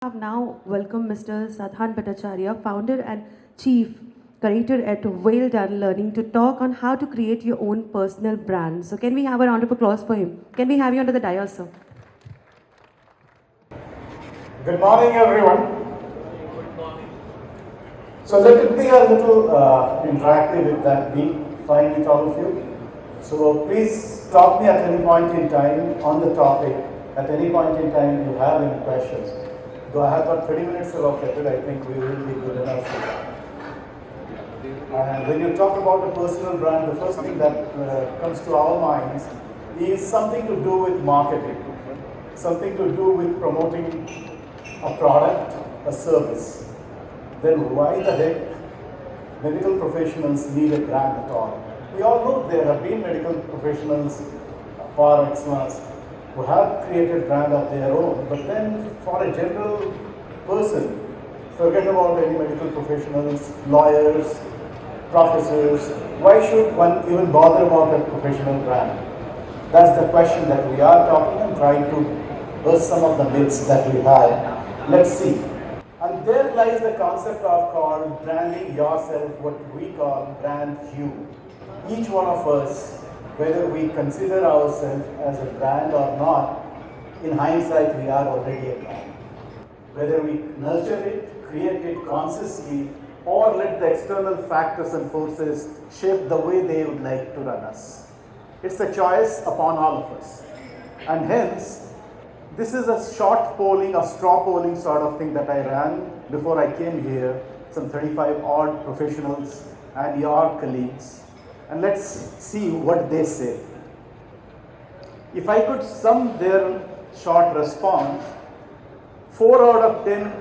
Have now welcomed Mr. Sadhan Bhattacharya, founder and chief curator at WhaleDone Learning, to talk on how to create your own personal brand. So can we have a round of applause for him? Can we have you under the dais, sir? Good morning, everyone. So let it be a little interactive if that be fine with all of you. So please stop me at any point in time on the topic. At any point in time you have any questions. Though I have got 30 minutes allocated, I think we will be good enough for that. And when you talk about a personal brand, the first thing that comes to our minds is something to do with marketing, something to do with promoting a product, a service. Then why the heck medical professionals need a brand at all? We all know there have been medical professionals par excellence who have created brand of their own, but then for a general person, forget about any medical professionals, lawyers, professors, why should one even bother about a professional brand? That's the question that we are talking and trying to burst some of the myths that we have. Let's see. And there lies the concept of called branding yourself, what we call brand you. Each one of us, whether we consider ourselves as a brand or not, in hindsight we are already a brand. Whether we nurture it, create it consciously, or let the external factors and forces shape the way they would like to run us. It's a choice upon all of us. And hence, this is a short polling, a straw polling sort of thing that I ran before I came here, some 35 odd professionals and your colleagues. And let's see what they say. If I could sum their short response, 4 out of 10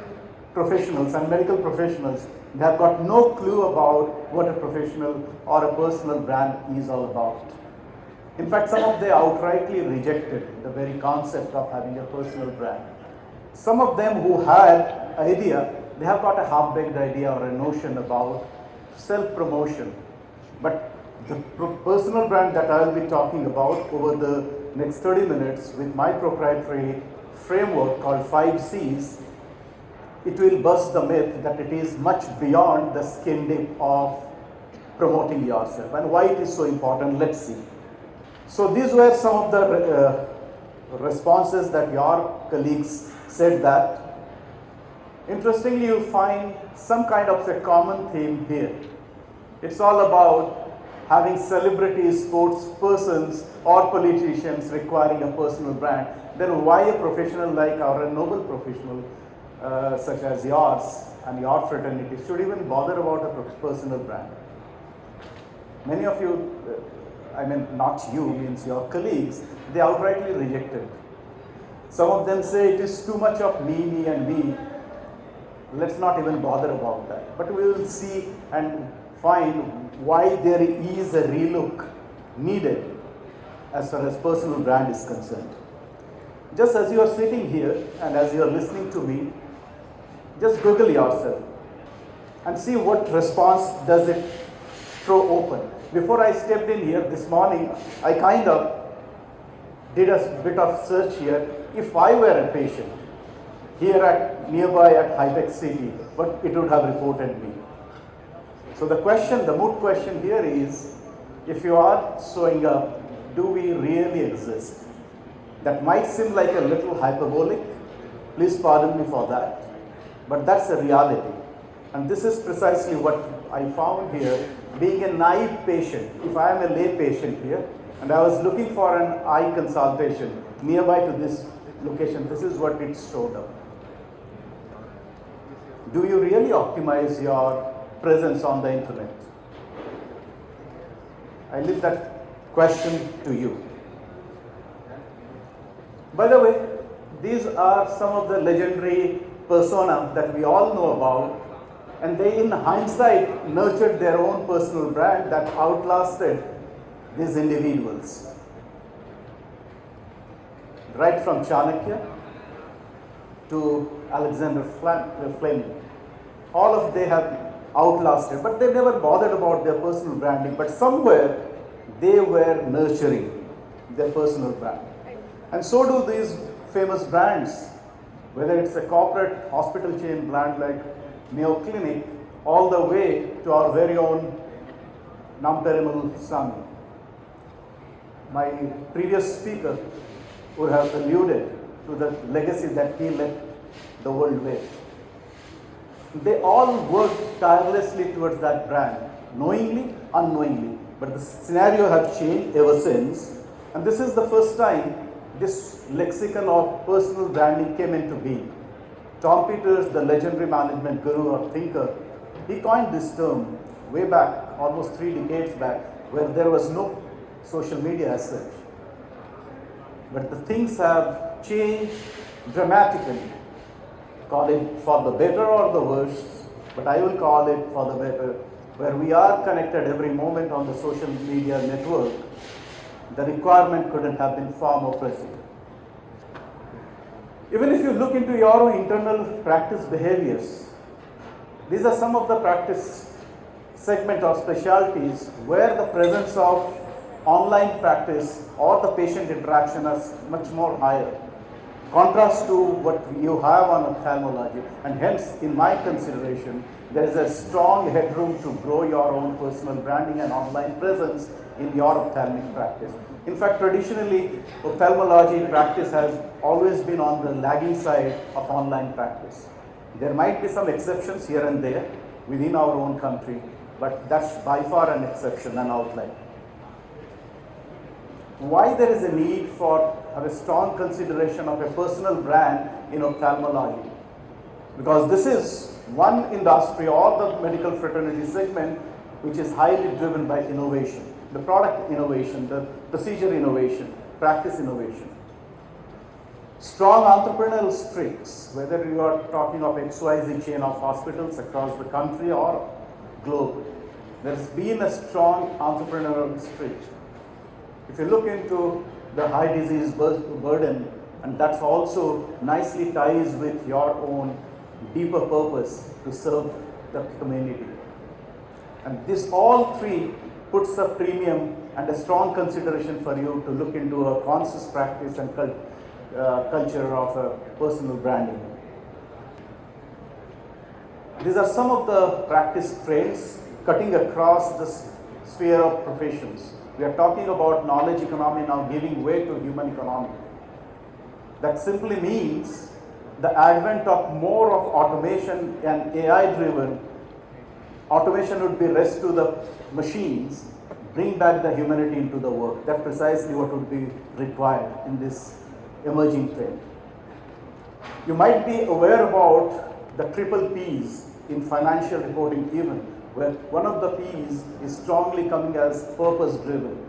professionals and medical professionals, they have got no clue about what a professional or a personal brand is all about. In fact, some of them outrightly rejected the very concept of having a personal brand. Some of them who had idea, they have got a half-baked idea or a notion about self-promotion. But the personal brand that I will be talking about over the next 30 minutes with my proprietary framework called 5 C's, it will bust the myth that it is much beyond the skin deep of promoting yourself. And why it is so important, let's see. So these were some of the responses that your colleagues said that. Interestingly, you find some kind of a common theme here. It's all about having celebrities, sports persons, or politicians requiring a personal brand. Then why a professional like or a noble professional such as yours and your fraternity should even bother about a personal brand? Many of you, I mean not you, means your colleagues, they outrightly rejected. Some of them say it is too much of me and me. Let's not even bother about that. But we will see and find why there is a relook needed as far as personal brand is concerned. Just as you are sitting here and as you are listening to me, just Google yourself and see what response does it throw open. Before I stepped in here this morning, I kind of did a bit of search here. If I were a patient here at nearby at High-Tech City, what it would have reported me. So the question, the moot question here is, if you are showing up, do we really exist? That might seem like a little hyperbolic. Please pardon me for that. But that's a reality. And this is precisely what I found here, being a naive patient. If I am a lay patient here, and I was looking for an eye consultation nearby to this location, this is what it showed up. Do you really optimize your presence on the internet? I leave that question to you. By the way, these are some of the legendary persona that we all know about, and they in hindsight nurtured their own personal brand that outlasted these individuals. Right from Chanakya to Alexander Fleming. All of they have outlasted, but they never bothered about their personal branding, but somewhere they were nurturing their personal brand. And so do these famous brands whether it's a corporate hospital chain brand like Mayo Clinic, all the way to our very own Namperimal Sami. My previous speaker would have alluded to the legacy that he left the world with. They all worked tirelessly towards that brand, knowingly, unknowingly. But the scenario has changed ever since. And this is the first time this lexicon of personal branding came into being. Tom Peters, the legendary management guru or thinker, he coined this term way back, almost 3 decades back, where there was no social media as such. But the things have changed dramatically. Call it for the better or the worse, but I will call it for the better, where we are connected every moment on the social media network. The requirement couldn't have been far more pressing. Even if you look into your own internal practice behaviors, these are some of the practice segment or specialties where the presence of online practice or the patient interaction is much more higher. Contrast to what you have on ophthalmology, and hence in my consideration, there is a strong headroom to grow your own personal branding and online presence in your ophthalmic practice. In fact, traditionally, ophthalmology practice has always been on the lagging side of online practice. There might be some exceptions here and there within our own country, but that's by far an exception, an outlier. Why there is a need for a strong consideration of a personal brand in ophthalmology? Because this is one industry or the medical fraternity segment which is highly driven by innovation, the product innovation, the procedure innovation, practice innovation. Strong entrepreneurial streaks, whether you are talking of XYZ chain of hospitals across the country or globe, there's been a strong entrepreneurial streak. If you look into the high disease burden, and that's also nicely ties with your own deeper purpose to serve the community. And this all three puts a premium and a strong consideration for you to look into a conscious practice and culture of personal branding. These are some of the practice trends cutting across the sphere of professions. We are talking about knowledge economy now giving way to human economy. That simply means the advent of more of automation and AI driven. Automation would be rest to the machines, bring back the humanity into the work. That's precisely what would be required in this emerging trend. You might be aware about the triple P's in financial reporting even, where one of the P's is strongly coming as purpose-driven.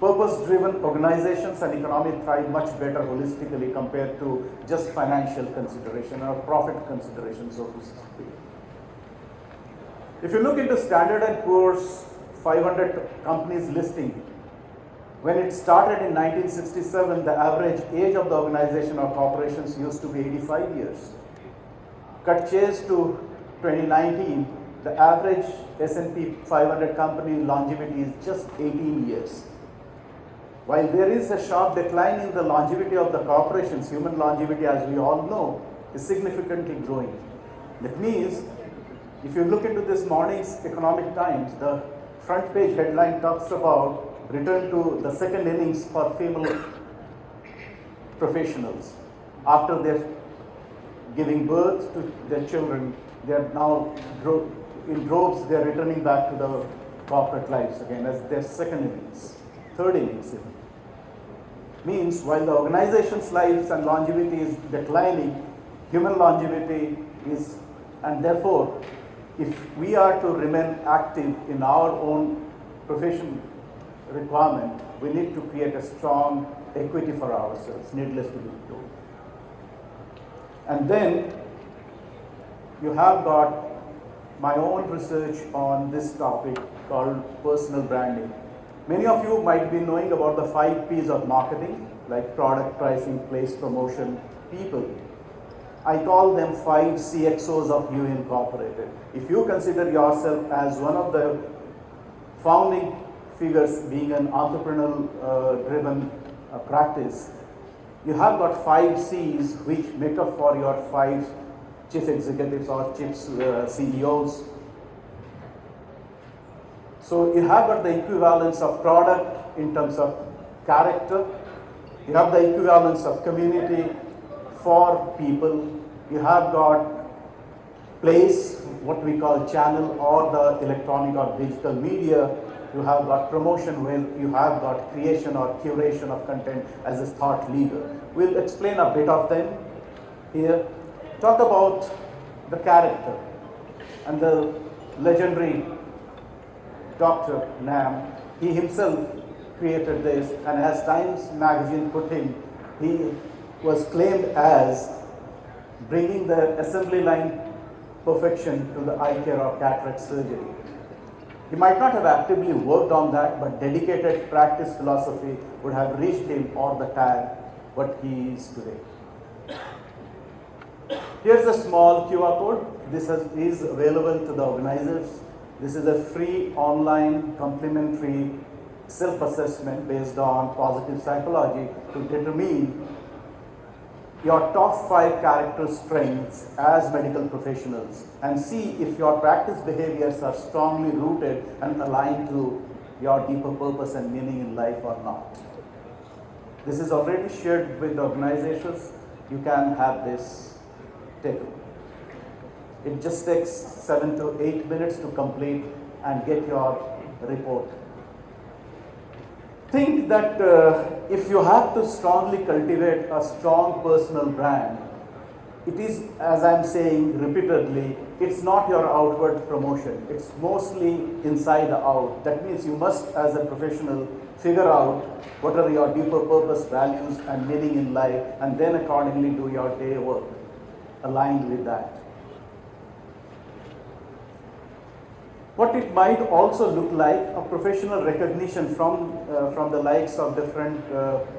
Purpose-driven organizations and economy thrive much better holistically compared to just financial consideration or profit consideration, so to speak. If you look into Standard & Poor's 500 companies listing, when it started in 1967, the average age of the organization or corporations used to be 85 years. Cut chase to 2019, the average S&P 500 company longevity is just 18 years. While there is a sharp decline in the longevity of the corporations, human longevity, as we all know, is significantly growing. That means, if you look into this morning's Economic Times, the front page headline talks about return to the second innings for female professionals. After they're giving birth to their children, they are now in droves, they are returning back to the corporate lives again as their second innings, third innings even. Means while the organization's lives and longevity is declining, human longevity is, and therefore, if we are to remain active in our own profession requirement, we need to create a strong equity for ourselves, needless to be told. And then you have got my own research on this topic called personal branding. Many of you might be knowing about the 5 P's of marketing, like product, pricing, place, promotion, people. I call them 5 CXOs of you Incorporated. If you consider yourself as one of the founding figures being an entrepreneurial driven practice, You have got 5 C's which make up for your 5 chief executives or chief CEOs. So you have got the equivalence of product in terms of character. You have the equivalence of community for people. You have got place, what we call channel, or the electronic or digital media. You have got promotion, where you have got creation or curation of content as a thought leader. We'll explain a bit of them here. Talk about the character and the legendary Dr. Nam. He himself created this, and as Times magazine put him, he was claimed as bringing the assembly line perfection to the eye care or cataract surgery. He might not have actively worked on that, but dedicated practice philosophy would have reached him or the tag what he is today. Here's a small QR code. This is available to the organizers. This is a free online complimentary self-assessment based on positive psychology to determine your top 5 character strengths as medical professionals and see if your practice behaviors are strongly rooted and aligned to your deeper purpose and meaning in life or not. This is already shared with the organizations. You can have this taken. It just takes 7 to 8 minutes to complete and get your report. Think that if you have to strongly cultivate a strong personal brand, it is, as I'm saying repeatedly, it's not your outward promotion. It's mostly inside out. That means you must, as a professional, figure out what are your deeper purpose, values, and meaning in life, and then accordingly do your day work aligned with that. What it might also look like a professional recognition from the likes of different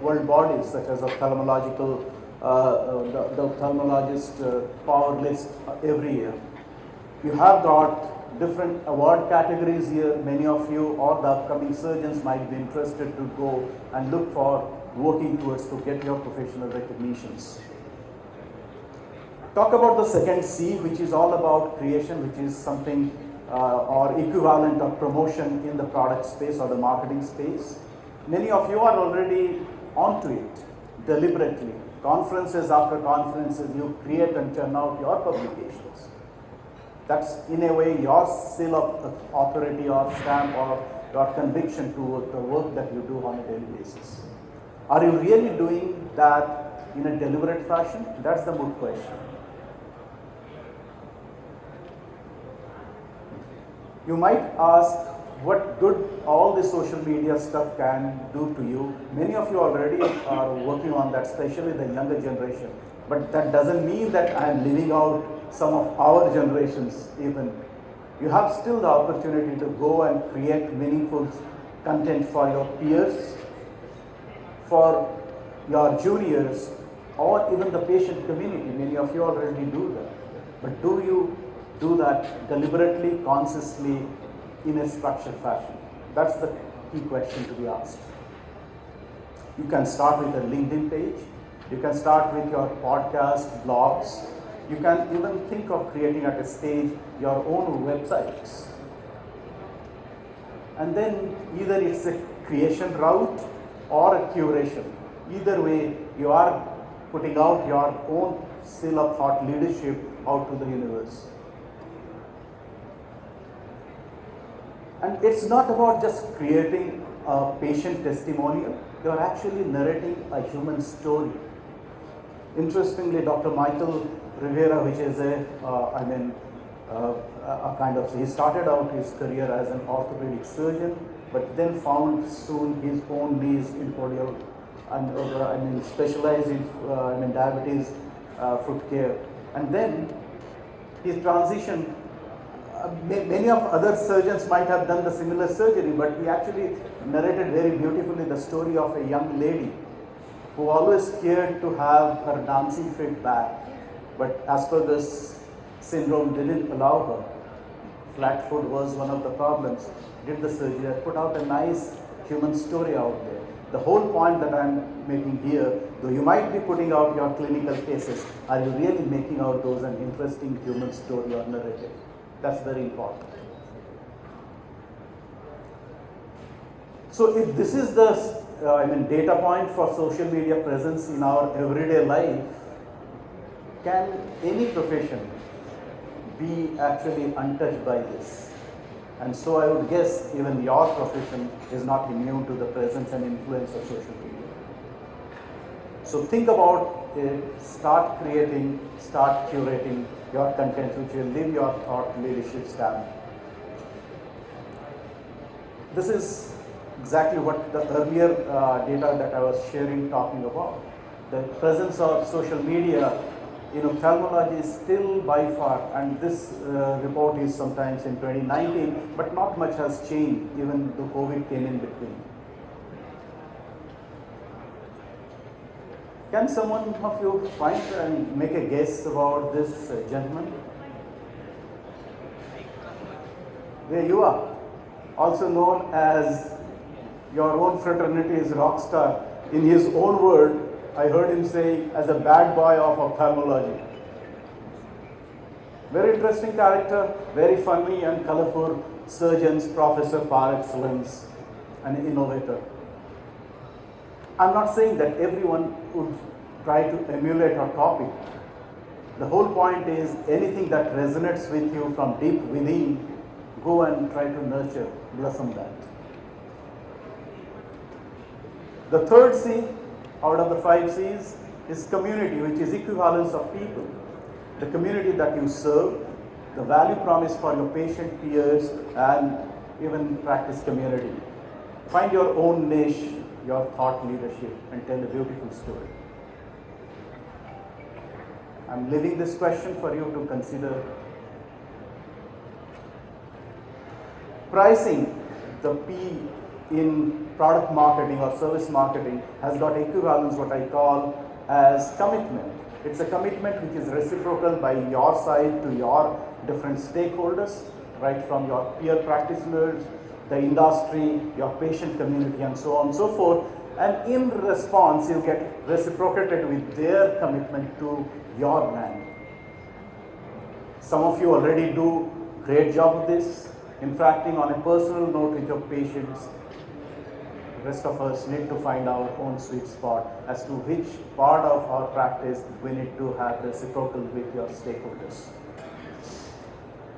world bodies, such as ophthalmological, the ophthalmologist power list every year. You have got different award categories here. Many of you or the upcoming surgeons might be interested to go and look for working towards to get your professional recognitions. Talk about the second C, which is all about creation, which is something or equivalent of promotion in the product space or the marketing space. Many of you are already onto it deliberately. Conferences after conferences, you create and turn out your publications. That's in a way your seal of authority or stamp or your conviction to the work that you do on a daily basis. Are you really doing that in a deliberate fashion? That's the moot question. You might ask what good all the social media stuff can do to you. Many of you already are working on that, especially the younger generation. But that doesn't mean that I am leaving out some of our generations even. You have still the opportunity to go and create meaningful content for your peers, for your juniors, or even the patient community. Many of you already do that. But do you do that deliberately, consciously, in a structured fashion? That's the key question to be asked. You can start with a LinkedIn page. You can start with your podcast, blogs. You can even think of creating at a stage your own websites. And then either it's a creation route or a curation. Either way, you are putting out your own seal of thought leadership out to the universe. And it's not about just creating a patient testimonial. You're actually narrating a human story. Interestingly, Dr. Michael Rivera, which is he started out his career as an orthopedic surgeon, but then found soon his own niche in cordial and specialized in diabetes foot care. And then he transitioned. Many of other surgeons might have done the similar surgery, but he actually narrated very beautifully the story of a young lady who always cared to have her dancing feet back, but Asperger's syndrome didn't allow her. Flat foot was one of the problems. Did the surgery, put out a nice human story out there. The whole point that I'm making here, though you might be putting out your clinical cases, are you really making out those an interesting human story or narrative? That's very important. So if this is the data point for social media presence in our everyday life, can any profession be actually untouched by this? And so I would guess even your profession is not immune to the presence and influence of social media. So think about it, start creating, start curating your content which will leave your thought leadership stamp. This is exactly what the earlier data that I was sharing talking about. The presence of social media in ophthalmology is still by far, and this report is sometimes in 2019, but not much has changed even though COVID came in between. Can someone of you find and make a guess about this gentleman? There you are, also known as your own fraternity's rock star. In his own word, I heard him say, as a bad boy of ophthalmology. Very interesting character, very funny and colorful surgeons, professor par excellence, an innovator. I'm not saying that everyone would try to emulate or copy. The whole point is anything that resonates with you from deep within, go and try to nurture, blossom that. The third C out of the 5 C's is community, which is equivalence of people. The community that you serve, the value promise for your patient, peers, and even practice community. Find your own niche, your thought leadership, and tell a beautiful story. I'm leaving this question for you to consider. Pricing, the P in product marketing or service marketing, has got equivalence, what I call as commitment. It's a commitment which is reciprocal by your side to your different stakeholders, right from your peer practitioners, the industry, your patient community, and so on and so forth. And in response, you get reciprocated with their commitment to your brand. Some of you already do a great job of this, interacting on a personal note with your patients. The rest of us need to find our own sweet spot as to which part of our practice we need to have reciprocal with your stakeholders.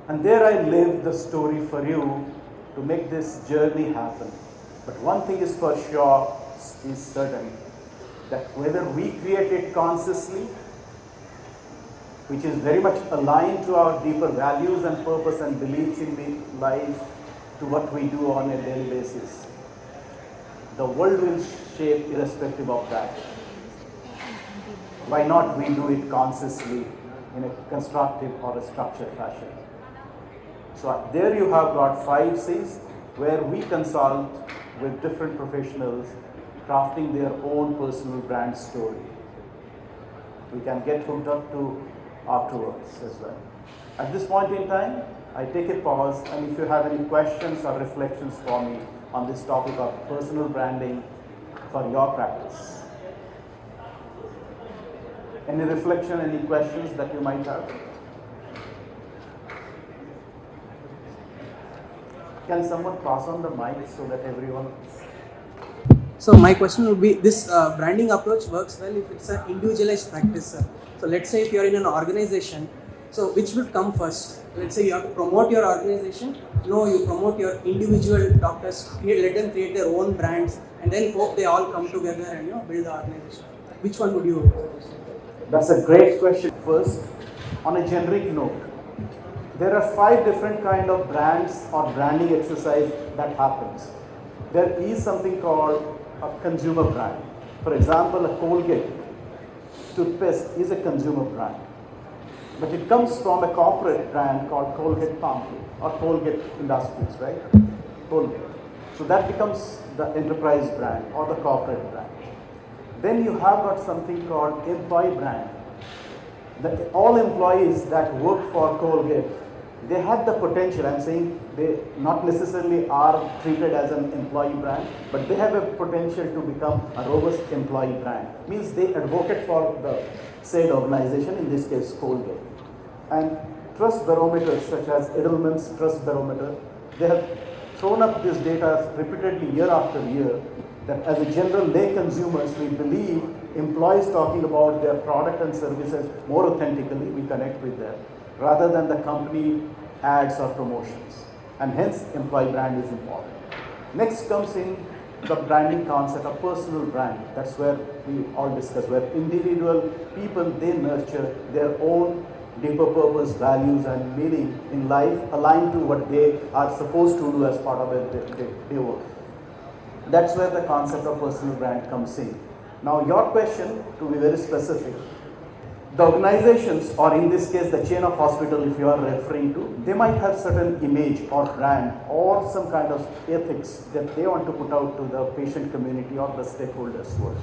And there I live the story for you to make this journey happen. But one thing is for sure, is certain, that whether we create it consciously, which is very much aligned to our deeper values and purpose and beliefs in the life, to what we do on a daily basis, the world will shape irrespective of that. Why not we do it consciously in a constructive or a structured fashion? So there you have got 5 C's where we consult with different professionals crafting their own personal brand story. We can get hooked up to afterwards as well. At this point in time, I take a pause, and if you have any questions or reflections for me on this topic of personal branding for your practice. Any reflection, any questions that you might have? Can someone pass on the mic so that everyone... So my question would be, this branding approach works well if it's an individualized practice, sir. So let's say if you're in an organization, so which would come first? Let's say you have to promote your organization. No, you promote your individual doctors, let them create their own brands, and then hope they all come together and build the organization. Which one would you? That's a great question. First, on a generic note, there are 5 different kind of brands or branding exercise that happens. There is something called a consumer brand. For example, a Colgate toothpaste is a consumer brand, but it comes from a corporate brand called Colgate Company or Colgate Industries, right? Colgate. So that becomes the enterprise brand or the corporate brand. Then you have got something called employee brand. All employees that work for Colgate They had the potential. I'm saying they not necessarily are treated as an employee brand, but they have a potential to become a robust employee brand. Means they advocate for the said organization, in this case Colgate. And trust barometers such as Edelman's Trust Barometer, they have thrown up this data repeatedly year after year, that as a general lay consumers, we believe employees talking about their product and services more authentically, we connect with them, rather than the company ads or promotions. And hence, employee brand is important. Next comes in the branding concept of personal brand. That's where we all discuss, where individual people, they nurture their own deeper purpose, values and meaning in life aligned to what they are supposed to do as part of their work. That's where the concept of personal brand comes in. Now your question, to be very specific, the organizations, or in this case the chain of hospital if you are referring to, they might have certain image or brand or some kind of ethics that they want to put out to the patient community or the stakeholders world.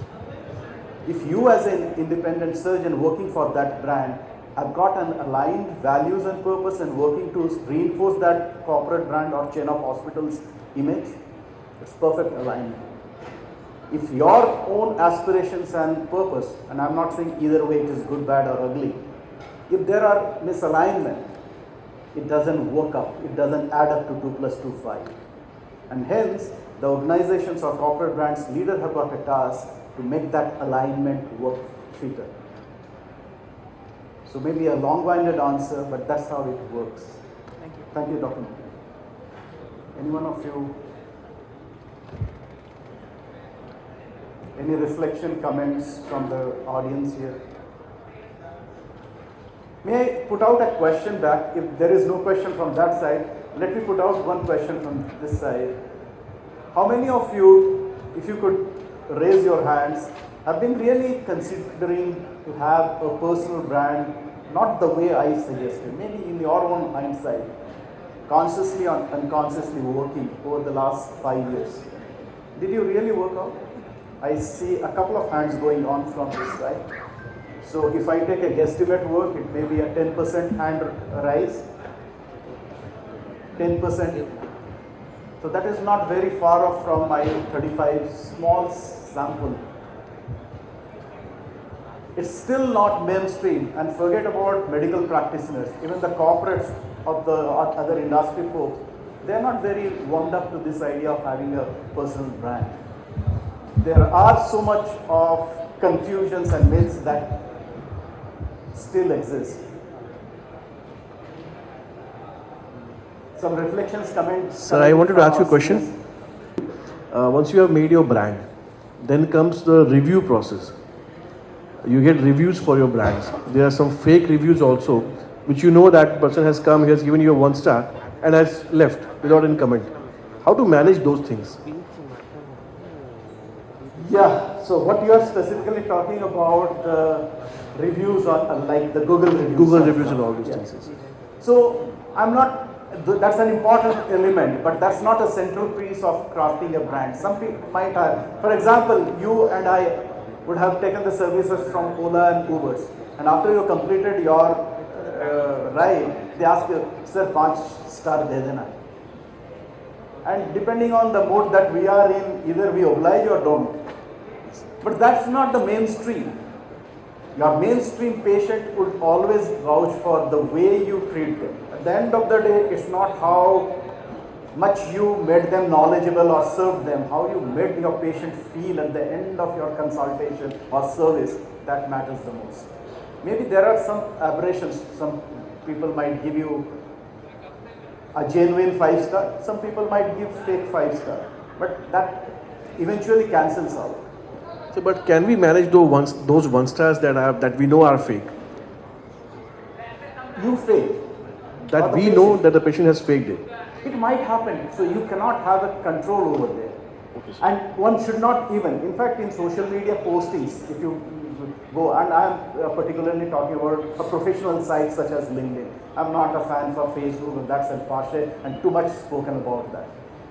If you as an independent surgeon working for that brand have got an aligned values and purpose and working to reinforce that corporate brand or chain of hospitals image, it's perfect alignment. If your own aspirations and purpose, and I'm not saying either way it is good, bad or ugly, if there are misalignment, it doesn't work up, it doesn't add up to 2 plus 2, 5. And hence, the organizations or corporate brands leader have got a task to make that alignment work fitter. So maybe a long-winded answer, but that's how it works. Thank you. Thank you, Dr. Any one of you? Any reflection, comments from the audience here? May I put out a question back? If there is no question from that side, let me put out one question from this side. How many of you, if you could raise your hands, have been really considering to have a personal brand, not the way I suggested, maybe in your own hindsight, consciously or unconsciously working over the last 5 years? Did you really work out? I see a couple of hands going on from this side. So if I take a guesstimate work, it may be a 10% hand rise. 10%. So that is not very far off from my 35 small sample. It's still not mainstream, and forget about medical practitioners, even the corporates of the other industry folks, they're not very warmed up to this idea of having a personal brand. There are so much of confusions and myths that still exist. Some reflections, comments. Sir, I wanted to ask you a question. Once you have made your brand, then comes the review process. You get reviews for your brands. There are some fake reviews also, which you know that person has come, he has given you a 1 star and has left without any comment. How to manage those things? Yeah, so what you are specifically talking about, the reviews on like the Google reviews. Google reviews and all those things. So I'm not, that's an important element, but that's not a central piece of crafting a brand. Some people might have, for example, you and I would have taken the services from Ola and Ubers, and after you completed your ride, they ask you, sir, 5 star de dena. And depending on the mode that we are in, either we oblige or don't. But that's not the mainstream. Your mainstream patient would always vouch for the way you treat them. At the end of the day, it's not how much you made them knowledgeable or served them, how you made your patient feel at the end of your consultation or service, that matters the most. Maybe there are some aberrations. Some people might give you a genuine 5 star, some people might give fake 5 star, but that eventually cancels out. So, but can we manage those 1 stars that we know are fake? You fake. That we know that the patient has faked it. It might happen, so you cannot have a control over there. Okay, And one should not even, in fact, in social media postings, if you go, and I am particularly talking about a professional site such as LinkedIn. I'm not a fan for Facebook, that's a partial and too much spoken about that.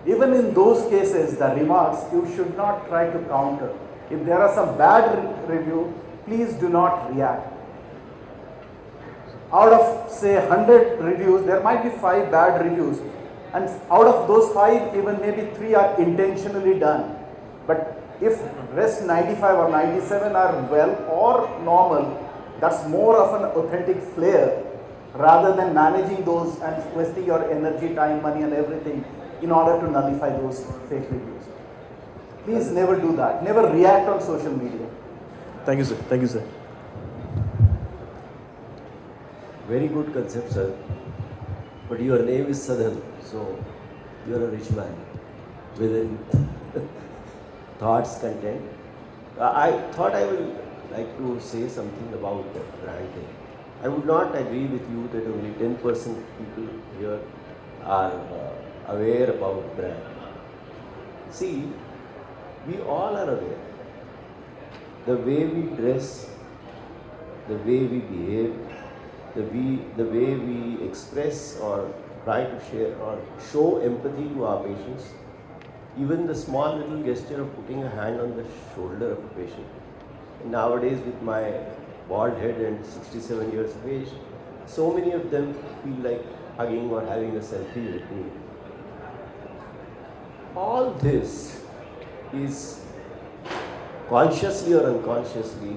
Even in those cases, the remarks, you should not try to counter. If there are some bad review, please do not react. out of say 100 reviews, there might be 5 bad reviews, and out of those 5, even maybe 3 are intentionally done. But if rest 95 or 97 are well or normal, that's more of an authentic flair rather than managing those and wasting your energy, time, money and everything in order to nullify those fake reviews. Please never do that. Never react on social media. Thank you, sir. Thank you, sir. Very good concept, sir. But your name is Sadhan, so you are a rich man within thoughts, content. I thought I will like to say something about the brand thing. I would not agree with you that only 10% people here are aware about brand. See, we all are aware. The way we dress, the way we behave, the way we express or try to share or show empathy to our patients, even the small little gesture of putting a hand on the shoulder of a patient. Nowadays, with my bald head and 67 years of age, so many of them feel like hugging or having a selfie with me. All this is consciously or unconsciously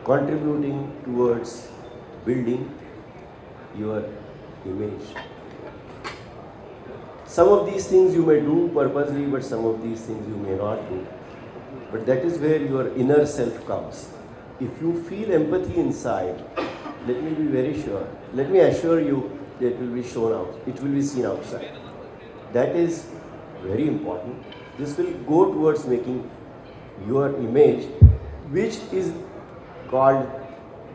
contributing towards building your image. Some of these things you may do purposely, but some of these things you may not do. But that is where your inner self comes. If you feel empathy inside, let me be very sure, let me assure you that it will be shown out, it will be seen outside. That is very important. This will go towards making your image, which is called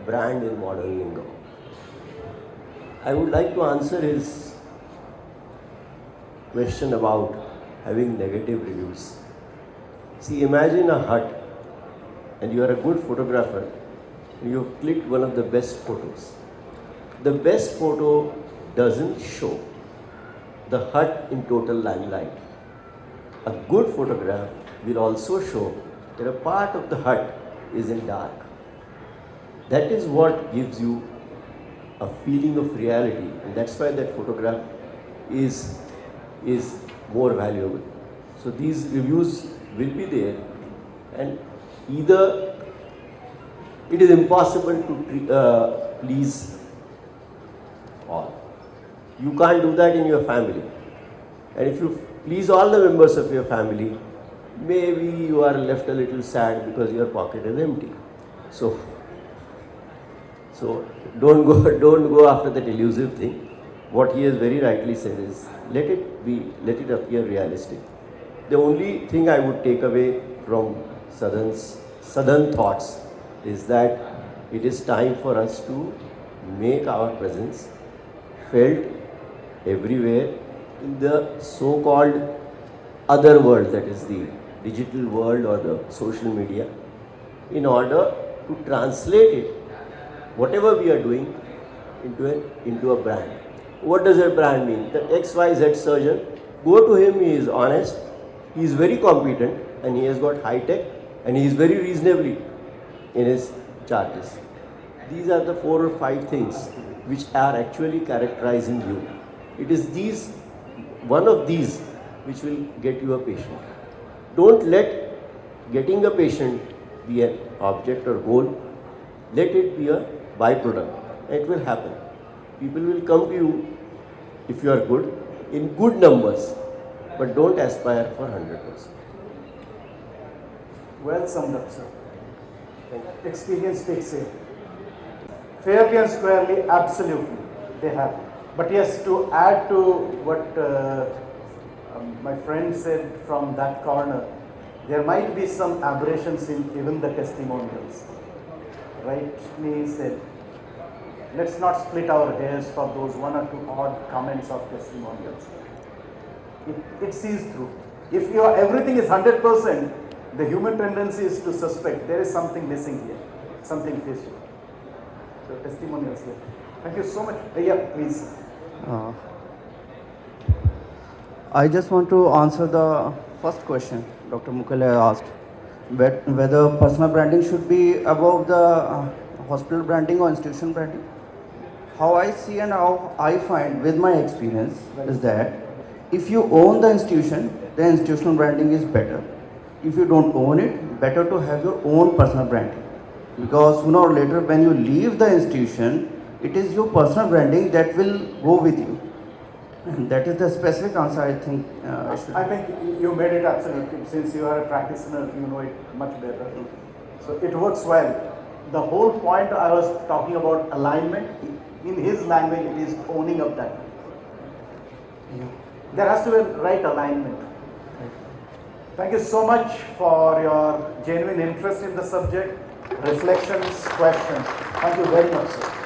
brand in modern lingo. I would like to answer his question about having negative reviews. See, imagine a hut and you are a good photographer and you have clicked one of the best photos. The best photo doesn't show the hut in total limelight. A good photograph will also show that a part of the hut is in dark. That is what gives you a feeling of reality, and that's why that photograph is more valuable. So these reviews will be there, and either it is impossible to please all. You can't do that in your family, and if you please all the members of your family, maybe you are left a little sad because your pocket is empty. So don't go after that elusive thing. What he has very rightly said is let it appear realistic. The only thing I would take away from Southern thoughts is that it is time for us to make our presence felt everywhere in the so-called other world, that is the digital world or the social media, in order to translate it, whatever we are doing, into a brand. What does a brand mean? The XYZ surgeon, go to him, he is honest, he is very competent, and he has got high tech, and he is very reasonably in his charges. These are the 4 or 5 things which are actually characterizing you. It is one of these which will get you a patient. Don't let getting a patient be an object or goal. Let it be a byproduct. It will happen. People will come to you if you are good, in good numbers, but don't aspire for 100%. Well summed up, sir. Experience speaks here. Fairly and squarely, absolutely, they have. But yes, to add to what my friend said from that corner, there might be some aberrations in even the testimonials. Rightly said, let's not split our hairs for those 1 or 2 odd comments of testimonials. It sees through. If everything is 100%, the human tendency is to suspect there is something missing here, something fishy. So testimonials here. Thank you so much. Yeah, please. I just want to answer the first question Dr. Mukhale asked, whether personal branding should be above the hospital branding or institution branding. how I see and how I find with my experience is that if you own the institution, the institutional branding is better. If you don't own it, better to have your own personal branding. Because sooner or later, when you leave the institution, it is your personal branding that will go with you. And that is the specific answer I think I should. I think you made it absolutely. Since you are a practitioner, you know it much better. So it works well. The whole point I was talking about alignment, in his language, it is owning up that. Yeah. There has to be right alignment. Thank you so much for your genuine interest in the subject, reflections, questions. Thank you very much, sir.